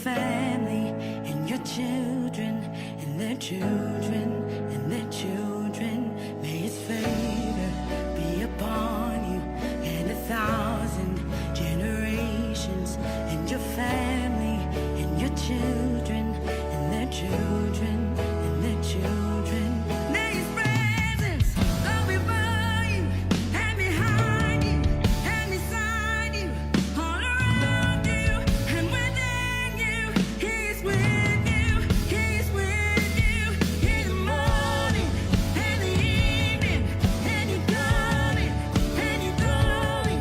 family and your children and their children and their children. May his favor be upon you and 1,000 generations, and your family and your children and their children and their children. May his presence go before you and behind you and beside you, all around you and within you. He's with you, he's with you in the morning and the evening, and you're coming and you're going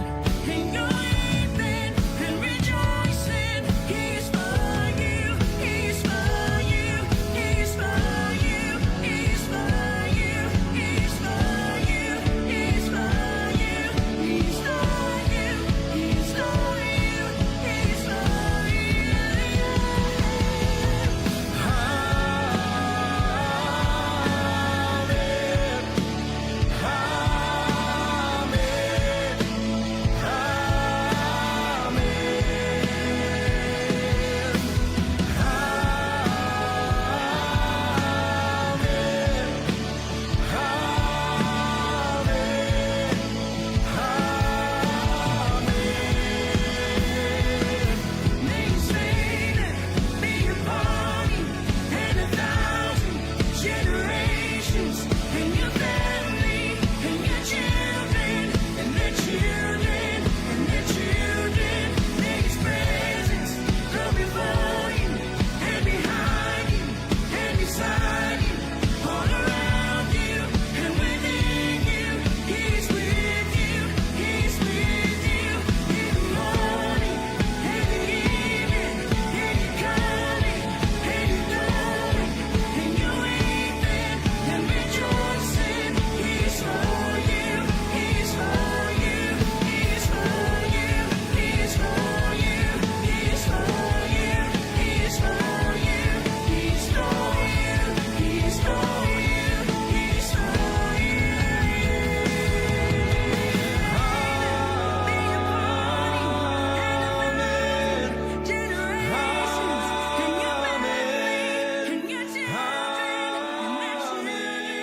and you're weeping and rejoicing. He's for you, he's for you, he's for you, he's for you, he's for you, he's for you, he's for you, he's for you, he's for May his favor be upon you and 1,000 generations, and your family and your children and their children and their children. May his presence go before you and behind you and beside you, all around you and within you. He's with you, he's with you in the morning and the evening, and you're coming and you're going and you're weeping and rejoicing. He's for you, he's for you, he's for you, he's for you, he's for you, he's for you, he's for you, he's for you, he's for you. Be upon you and 1,000 generations, and your family and your children and their children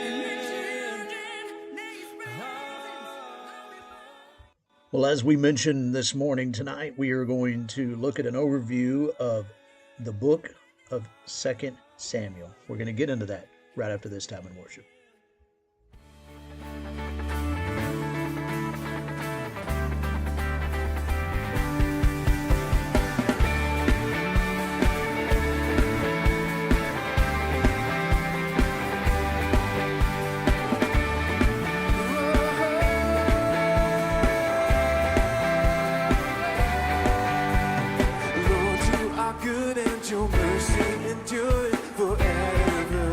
and their children. May his presence go before. Well, as we mentioned this morning, tonight we are going to look at an overview of the book of 2 Samuel. We're going to get into that right after this time in worship. Lord, you are good and your mercy endureth forever.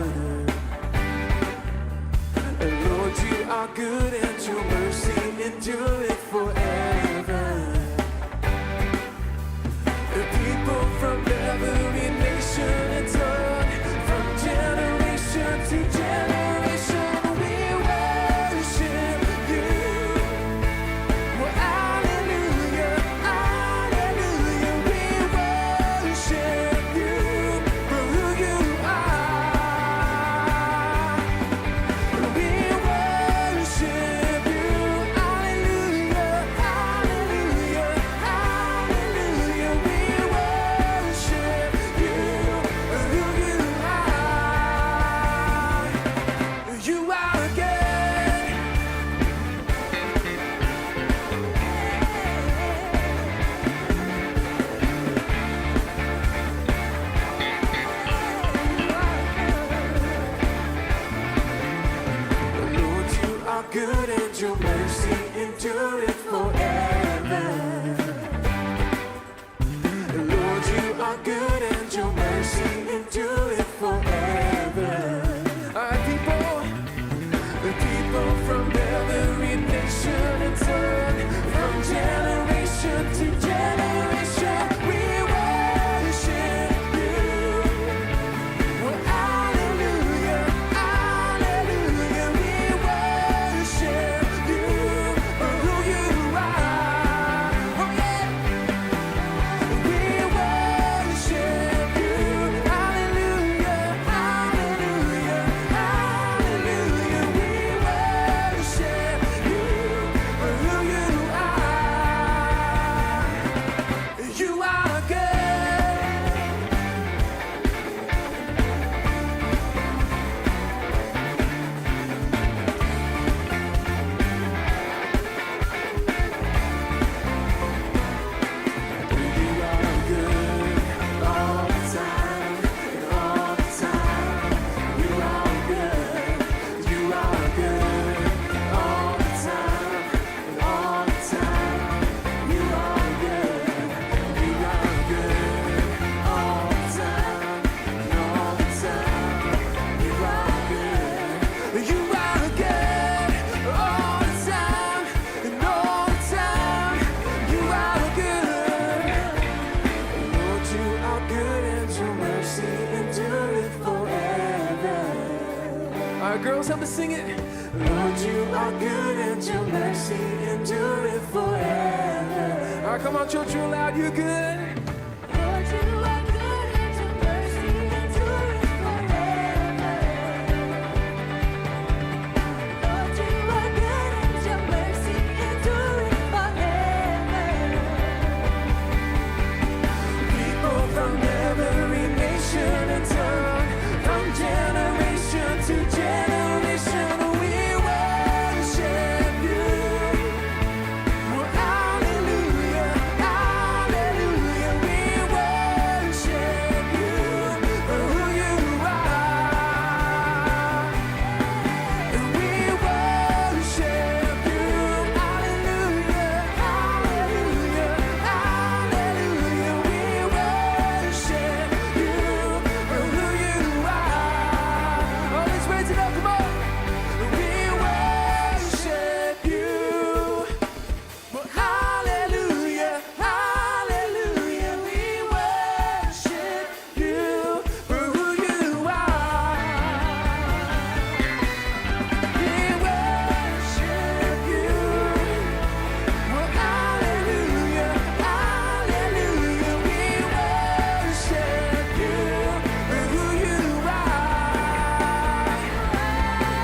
Lord, you are good and your mercy endureth forever. The people from every nation and tongue, from generation to generation, we worship you. Well, hallelujah, hallelujah, we worship you for who you are. We worship you, hallelujah, hallelujah, hallelujah, we worship you for who you are. You are good. Lord, you are good and your mercy endureth forever. Lord, you are good and your mercy endureth forever. Our people, the people from every nation and tongue, from generation to generation, we worship you. Well, hallelujah, hallelujah, we worship you for who you help me sing it. Lord, you are good and your mercy endureth forever. All right, come on, church, real loud. You're good. Lord, you are good and your mercy endureth forever. Lord, you are good and your mercy endureth forever. People from every nation and tongue, from generation to generation, we worship you. Well, hallelujah, hallelujah, we worship you for who you are. And we worship you, hallelujah, hallelujah, hallelujah, we worship you for who you are. Oh, let's raise it up, come on. We worship you. Well, hallelujah, hallelujah, we worship you for who you are. We worship you. Well, hallelujah, hallelujah, we worship you for who you are.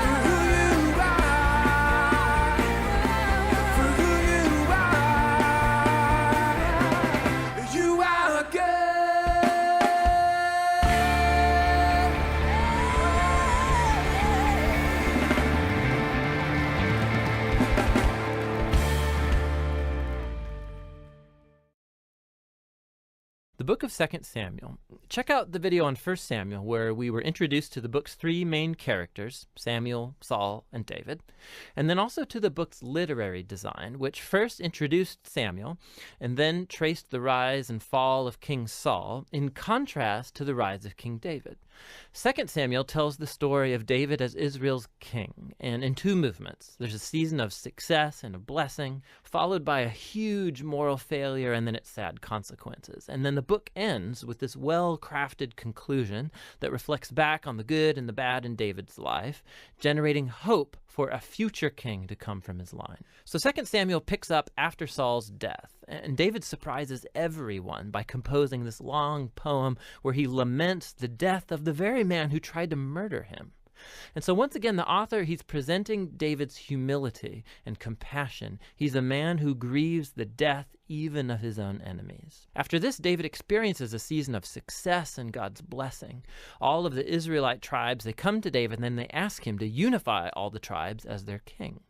For who you are. For who you are. You are The book of 2 Samuel. Check out the video on 1 Samuel where we were introduced to the book's three main characters, Samuel, Saul, and David, and then also to the book's literary design, which first introduced Samuel and then traced the rise and fall of King Saul in contrast to the rise of King David. 2 Samuel tells the story of David as Israel's king, and in two movements. There's a season of success and of blessing, followed by a huge moral failure and then its sad consequences. And then the book ends with this well-crafted conclusion that reflects back on the good and the bad in David's life, generating hope for a future king to come from his line. So 2 Samuel picks up after Saul's death, and David surprises everyone by composing this long poem where he laments the death of the very man who tried to murder him. And so once again, the author, he's presenting David's humility and compassion. He's a man who grieves the death even of his own enemies. After this, David experiences a season of success and God's blessing. All of the Israelite tribes, they come to David and then they ask him to unify all the tribes as their king.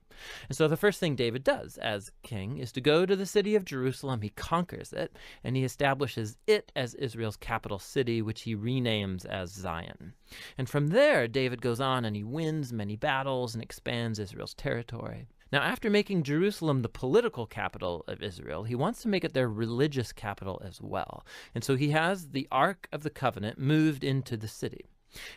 And so the first thing David does as king is to go to the city of Jerusalem. He conquers it, and he establishes it as Israel's capital city, which he renames as Zion. And from there, David goes on and he wins many battles and expands Israel's territory. Now, after making Jerusalem the political capital of Israel, he wants to make it their religious capital as well. And so he has the Ark of the Covenant moved into the city.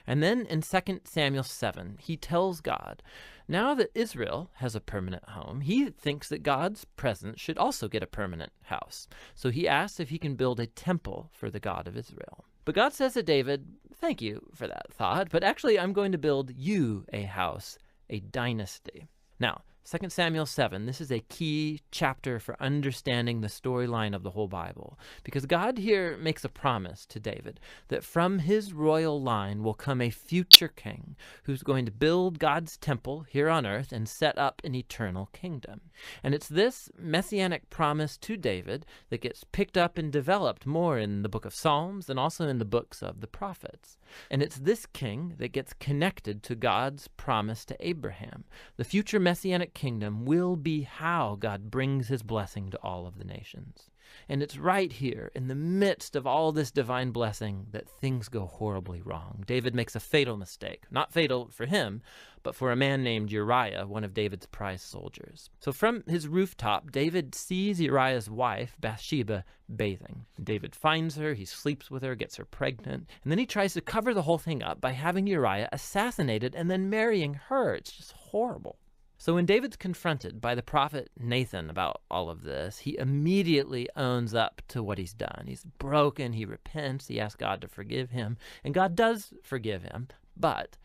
And then in 2 Samuel 7, he tells God, now that Israel has a permanent home, he thinks that God's presence should also get a permanent house. So he asks if he can build a temple for the God of Israel. But God says to David, thank you for that thought, but actually I'm going to build you a house, a dynasty. Now, 2 Samuel 7, this is a key chapter for understanding the storyline of the whole Bible, because God here makes a promise to David that from his royal line will come a future king who's going to build God's temple here on earth and set up an eternal kingdom. And it's this messianic promise to David that gets picked up and developed more in the book of Psalms and also in the books of the prophets. And it's this king that gets connected to God's promise to Abraham. The future messianic kingdom will be how God brings his blessing to all of the nations. And it's right here, in the midst of all this divine blessing, that things go horribly wrong. David makes a fatal mistake. Not fatal for him, but for a man named Uriah, one of David's prize soldiers. So from his rooftop, David sees Uriah's wife, Bathsheba, bathing. David finds her, he sleeps with her, gets her pregnant, and then he tries to cover the whole thing up by having Uriah assassinated and then marrying her. It's just horrible. So when David's confronted by the prophet Nathan about all of this, he immediately owns up to what he's done. He's broken, he repents, he asks God to forgive him, and God does forgive him, but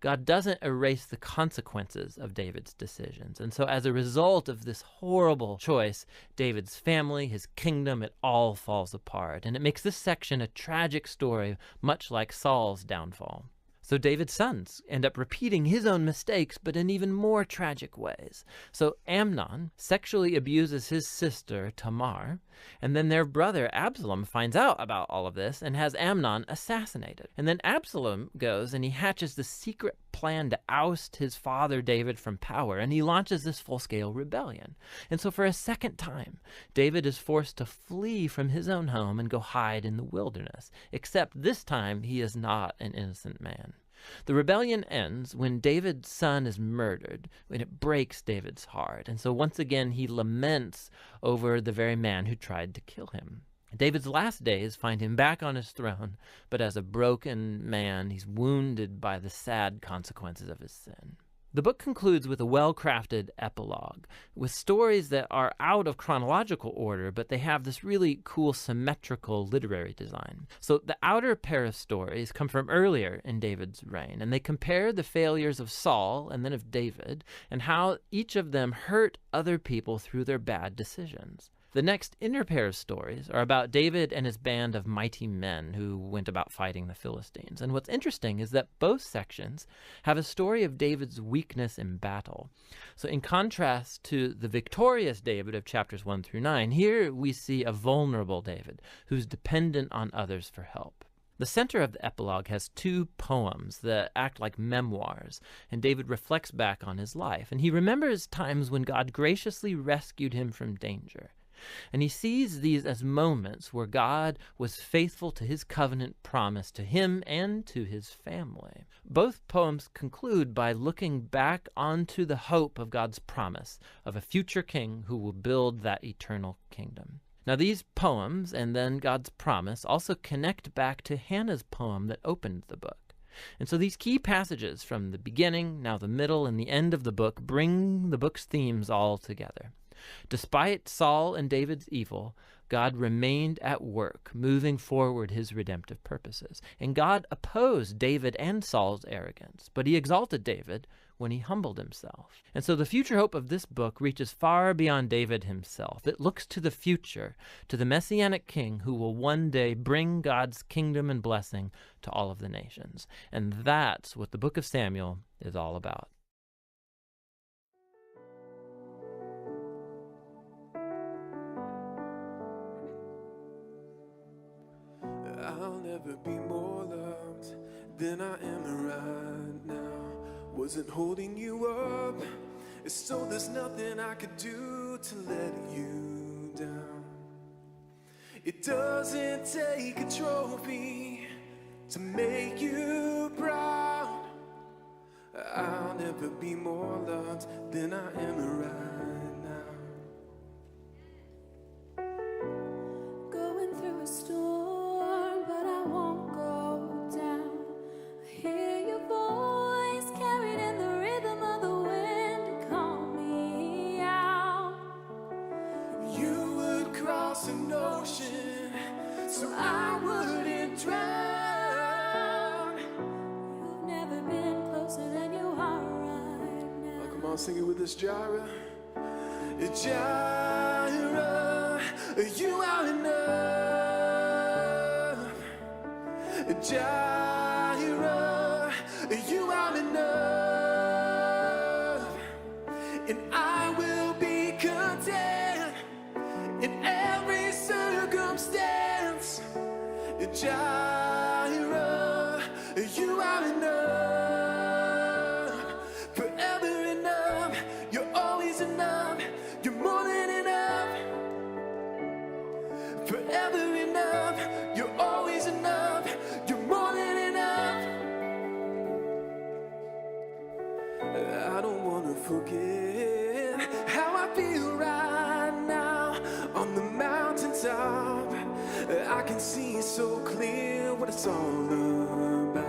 God doesn't erase the consequences of David's decisions. And so as a result of this horrible choice, David's family, his kingdom, it all falls apart. And it makes this section a tragic story, much like Saul's downfall. So David's sons end up repeating his own mistakes, but in even more tragic ways. So Amnon sexually abuses his sister, Tamar, and then their brother Absalom finds out about all of this and has Amnon assassinated. And then Absalom goes and he hatches the secret plan to oust his father David from power, and he launches this full-scale rebellion. And so for a second time, David is forced to flee from his own home and go hide in the wilderness, except this time he is not an innocent man. The rebellion ends when David's son is murdered, when it breaks David's heart. And so once again, he laments over the very man who tried to kill him. David's last days find him back on his throne, but as a broken man, he's wounded by the sad consequences of his sin. The book concludes with a well-crafted epilogue, with stories that are out of chronological order, but they have this really cool symmetrical literary design. So the outer pair of stories come from earlier in David's reign, and they compare the failures of Saul and then of David, and how each of them hurt other people through their bad decisions. The next inner pair of stories are about David and his band of mighty men who went about fighting the Philistines. And what's interesting is that both sections have a story of David's weakness in battle. So in contrast to the victorious David of chapters 1 through 9, here we see a vulnerable David who's dependent on others for help. The center of the epilogue has two poems that act like memoirs, and David reflects back on his life. And he remembers times when God graciously rescued him from danger. And he sees these as moments where God was faithful to his covenant promise to him and to his family. Both poems conclude by looking back onto the hope of God's promise of a future king who will build that eternal kingdom. Now these poems and then God's promise also connect back to Hannah's poem that opened the book. And so these key passages from the beginning, now the middle, and the end of the book bring the book's themes all together. Despite Saul and David's evil, God remained at work, moving forward his redemptive purposes. And God opposed David and Saul's arrogance, but he exalted David when he humbled himself. And so the future hope of this book reaches far beyond David himself. It looks to the future, to the Messianic king who will one day bring God's kingdom and blessing to all of the nations. And that's what the book of Samuel is all about. I'll never be more loved than I am right now. Wasn't holding you up, so there's nothing I could do to let you down. It doesn't take a trophy to make you proud. I'll never be more loved than I am right now. Going through a storm, but I won't go down. I hear your voice carried in the rhythm of the wind to call me out. You would cross an ocean so I wouldn't drown. You've never been closer than you are right now. Oh, come on, sing it with us, Jireh. Jireh, you are enough. Jireh, you are enough. And I will be content in every circumstance. Jireh, you are enough. Forever enough, you're always enough. You're more than enough. Forever enough, you're always enough. You're more than enough. I don't want to forget how I feel right now on the mountaintop. I can see so clear what it's all about.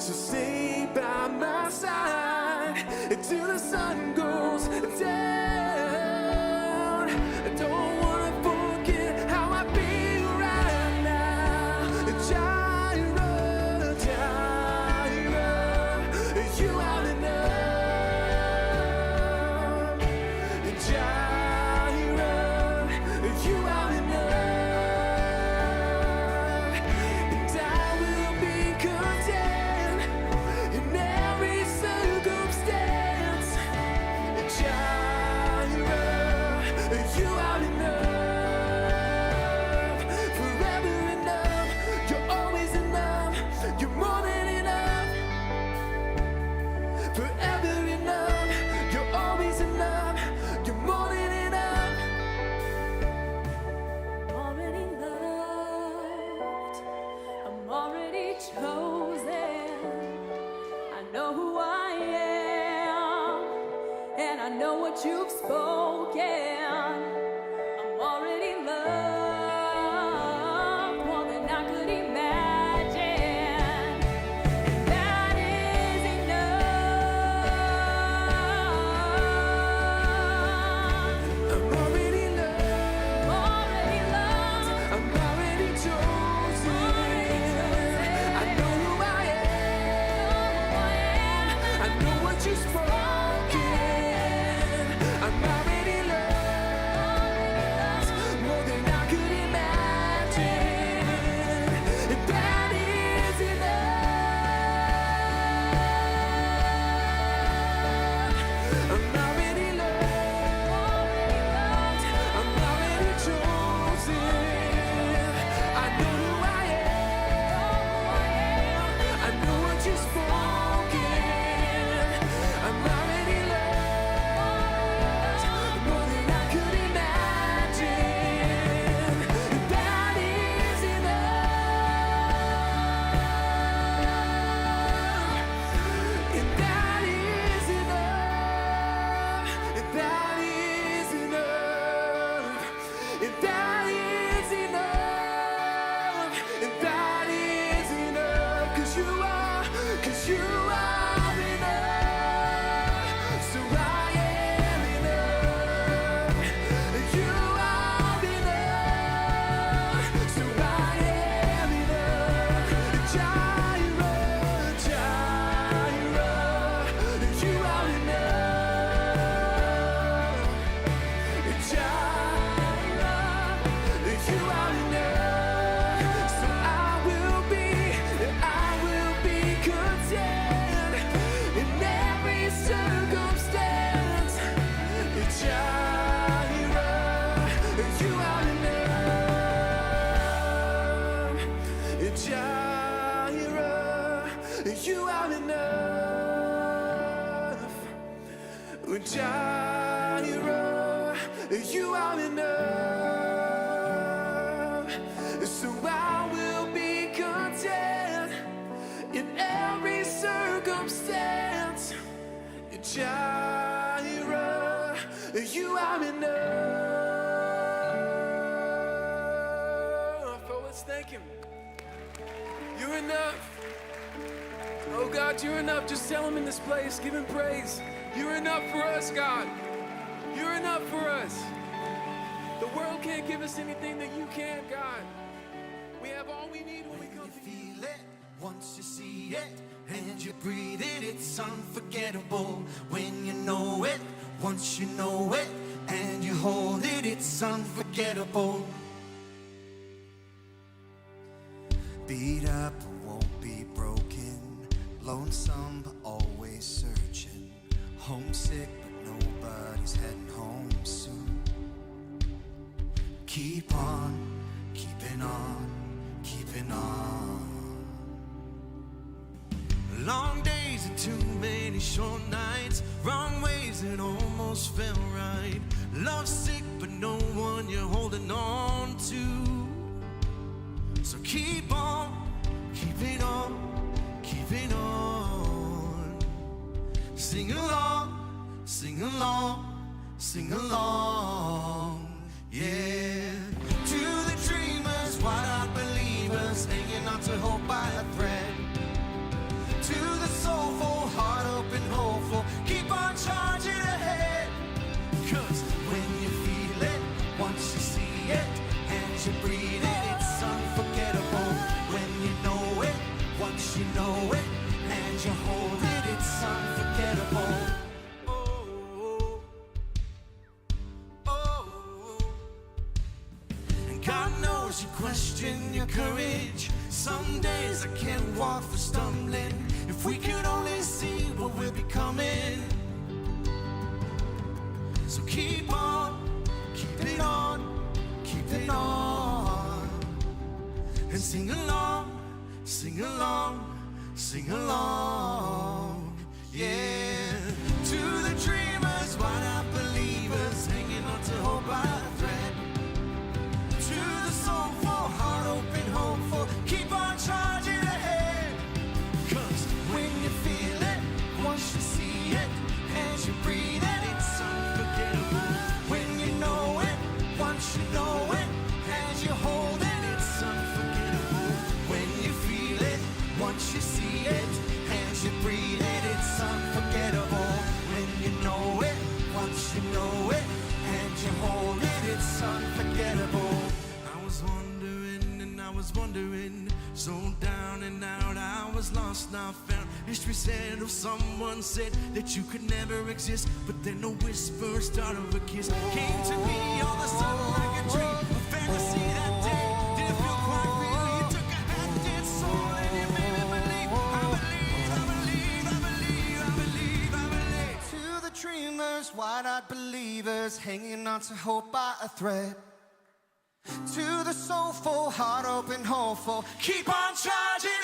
So stay by my side till the sun goes down. I don't want to forget how I feel right now. Jireh, Jireh, what you've spoken. I'm already loved more than I could imagine. And that is enough. I'm already loved. Already loved. I'm already chosen. I know who I am. I know what you've spoken. I'm already loved more than I could imagine. And that is enough. I'm already loved. I'm already chosen. I know who I am. I know what you've spoken. I'm already loved more than I could imagine. That is enough. And that is enough. And that is enough. And that is enough. And that is enough. 'Cause you are enough. So I am enough. You are enough. So I am enough. Jireh, Jireh, you are enough. Jireh, you are enough. So I will be content in every circumstance. Jireh, you are enough. Jireh, you are enough. Jireh, you are enough. So I will be content in every circumstance. Jireh, you are enough. Oh, let's thank him. You're enough. Oh God, you're enough. Just tell him in this place. Give him praise. You're enough for us, God. You're enough for us. The world can't give us anything that you can, God. We have all we need when we come to you. Feel it once you see it and you breathe it, it's unforgettable. When you know it, once you know it and you hold it, it's unforgettable. Beat up but won't be broken, lonesome but always searching, homesick but nobody's heading home soon. Keep on, keeping on, keeping on. Long days and too many short nights, wrong ways and almost felt right. Love sick but no one you're holding on to. So keep on, keeping on, keeping on. Sing along, sing along, sing along. Yeah. To the dreamers, wide-eyed believers, hanging on to hope by a thread. To the soulful, heart open, hopeful, keep on charging ahead. 'Cause when you feel it, once you see it, and you breathe it, it's unforgettable. When you know it, once you know it, and you hold it, it's unforgettable. And God knows you question your courage. Some days I can't walk for stumbling. If we could only see what we're becoming. So keep on, keep it on, keep it on. And sing along, sing along, sing along. Yeah. To the dreamers, wide-eyed believers, hanging on to hope by a thread. To the soulful, heart open, hopeful, keep on charging ahead. 'Cause when you feel it, once you see it, and you breathe it, it's unforgettable. So down and out, I was lost, now found. History said of someone said that you could never exist, but then a whisper, start of a kiss came to me all of a sudden like a dream, a fantasy that day. Didn't feel quite real. You took a half-dead soul and you made me believe. I believe. To the dreamers, wide-eyed believers, hanging on to hope by a thread. To the soulful, heart open, hopeful, keep on charging